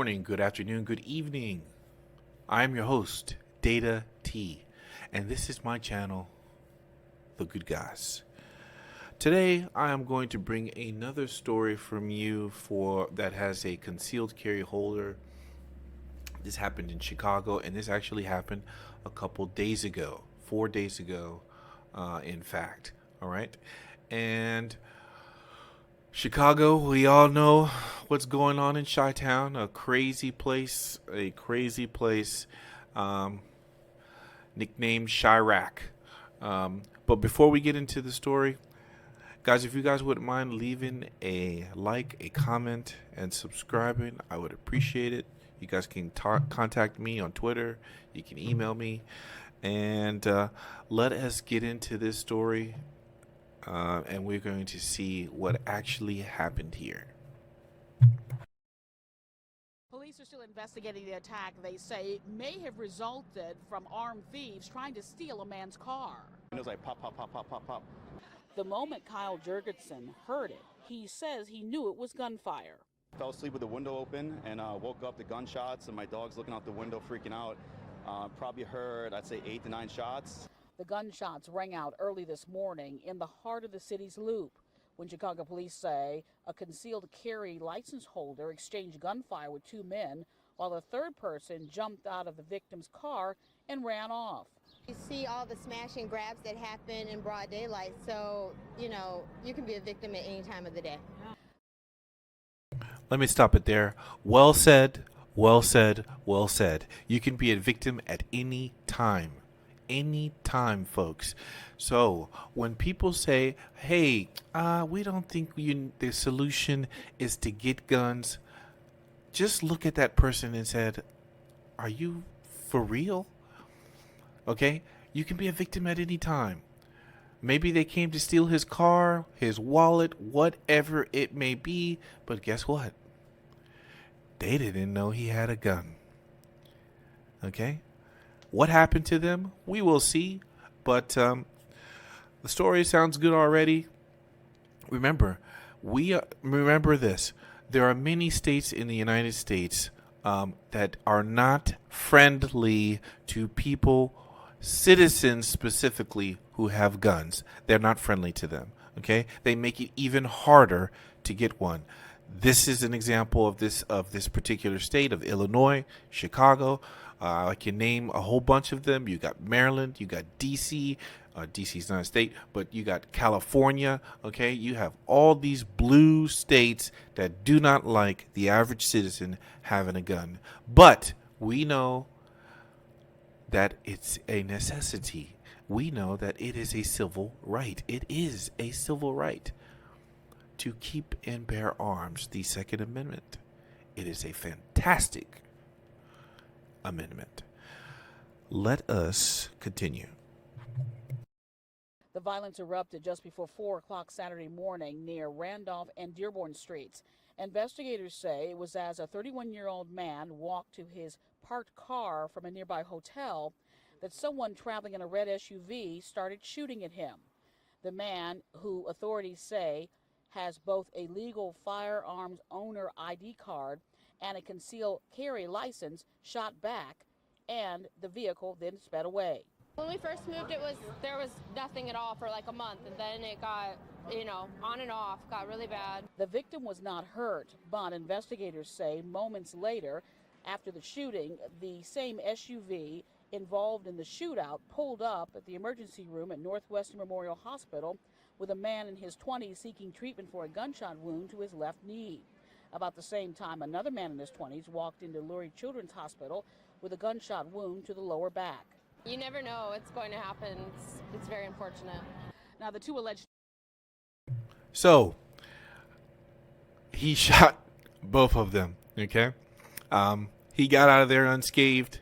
morning, good afternoon, good evening. I'm your host, Data T, and this is my channel, The Good Guys. Today, I am going to bring another story from you that has a concealed carry holder. This happened in Chicago, and this actually happened a couple days ago, 4 days ago, in fact. All right, and Chicago, we all know what's going on in Chi-Town, a crazy place, um, nicknamed Chirac. But before we get into the story, guys, if you guys wouldn't mind leaving a like, a comment, and subscribing, I would appreciate it. You guys can contact me on Twitter. You can email me. And let us get into this story. And we're going to see what actually happened here. Police are still investigating the attack they say may have resulted from armed thieves trying to steal a man's car. It was like pop, pop, pop, pop, pop, pop. The moment Kyle Jurgensen heard it, he says he knew it was gunfire. Fell asleep with the window open and woke up to gunshots, and my dog's looking out the window freaking out. Probably heard, I'd say 8 to 9 shots. The gunshots rang out early this morning in the heart of the city's loop when Chicago police say a concealed carry license holder exchanged gunfire with 2 men while a third person jumped out of the victim's car and ran off. You see all the smash and grabs that happen in broad daylight, so, you can be a victim at any time of the day. Let me stop it there. Well said, well said, well said. You can be a victim at any time. Any time, folks. So when people say, hey, we don't think the solution is to get guns, just look at that person and said, are you for real? Okay, you can be a victim at any time. Maybe they came to steal his car, his wallet, whatever it may be, but guess what? They didn't know he had a gun. Okay? What happened to them? We will see. But the story sounds good already. Remember this. There are many states in the United States that are not friendly to people, citizens specifically, who have guns. They're not friendly to them. Okay? They make it even harder to get one. This is an example of this particular state of Illinois, Chicago. I can name a whole bunch of them. You got Maryland, you got DC. DC's not a state, but you got California. Okay, you have all these blue states that do not like the average citizen having a gun. But we know that it's a necessity. We know that it is a civil right. It is a civil right to keep and bear arms, the Second Amendment. It is a fantastic amendment. Let us continue. The violence erupted just before 4 o'clock Saturday morning near Randolph and Dearborn Streets. Investigators say it was as a 31-year-old man walked to his parked car from a nearby hotel that someone traveling in a red SUV started shooting at him. The man, who authorities say has both a legal firearms owner ID card and a concealed carry license, shot back, and the vehicle then sped away. When we first moved, there was nothing at all for like a month, and then it got, on and off, got really bad. The victim was not hurt, but investigators say moments later, after the shooting, the same SUV involved in the shootout pulled up at the emergency room at Northwestern Memorial Hospital with a man in his 20s seeking treatment for a gunshot wound to his left knee. About the same time, another man in his 20s walked into Lurie Children's Hospital with a gunshot wound to the lower back. You never know what's going to happen. It's very unfortunate. Now, the two alleged... So, he shot both of them, okay? He got out of there unscathed.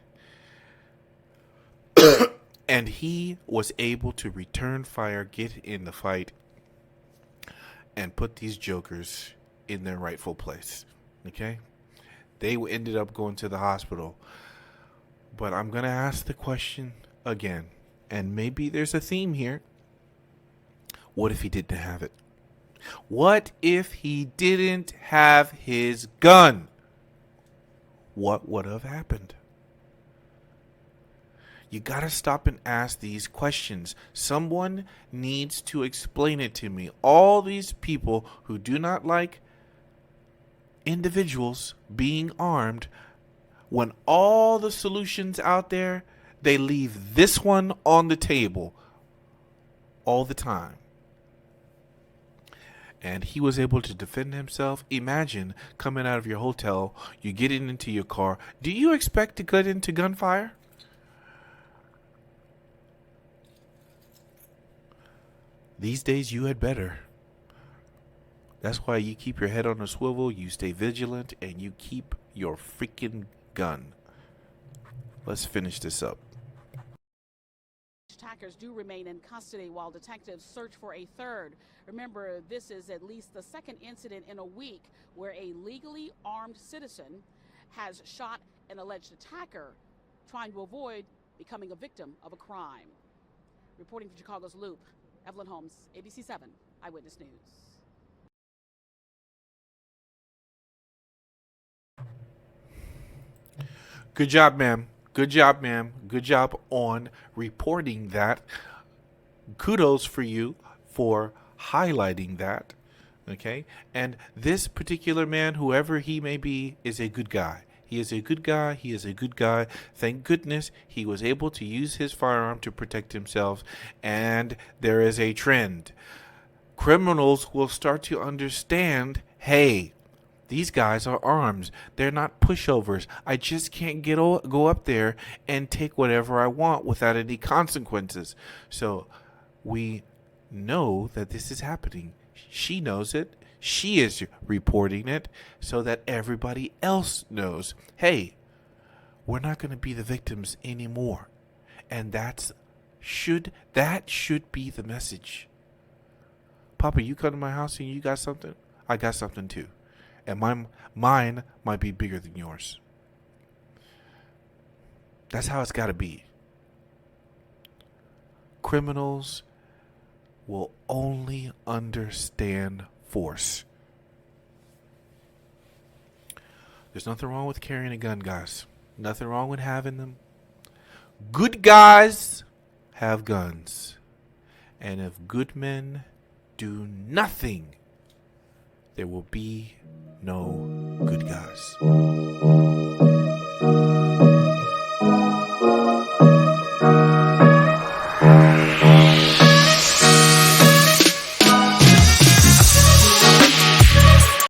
And he was able to return fire, get in the fight, and put these jokers in their rightful place. Okay? They ended up going to the hospital. But I'm going to ask the question again. And maybe there's a theme here. What if he didn't have it? What if he didn't have his gun? what would have happened? You gotta stop and ask these questions. Someone needs to explain it to me. All these people who do not like individuals being armed, when all the solutions out there, they leave this one on the table all the time. And he was able to defend himself. Imagine coming out of your hotel, you getting into your car. Do you expect to get into gunfire? These days, you had better. That's why you keep your head on a swivel, you stay vigilant, and you keep your freaking gun. Let's finish this up. Attackers do remain in custody while detectives search for a third. Remember, this is at least the second incident in a week where a legally armed citizen has shot an alleged attacker trying to avoid becoming a victim of a crime. Reporting from Chicago's Loop, Evelyn Holmes, ABC 7 Eyewitness News. Good job, ma'am. Good job, ma'am. Good job on reporting that. Kudos for you for highlighting that. Okay? And this particular man, whoever he may be, is a good guy. He is a good guy. He is a good guy. Thank goodness he was able to use his firearm to protect himself. And there is a trend. Criminals will start to understand, hey, these guys are armed. They're not pushovers. I just can't go up there and take whatever I want without any consequences. So we know that this is happening. She knows it. She is reporting it so that everybody else knows, hey, we're not going to be the victims anymore. And that should be the message. Papa, you come to my house and you got something? I got something too. And mine might be bigger than yours. That's how it's got to be. Criminals will only understand force. There's nothing wrong with carrying a gun, guys. Nothing wrong with having them. Good guys have guns. And if good men do nothing, there will be no good guys.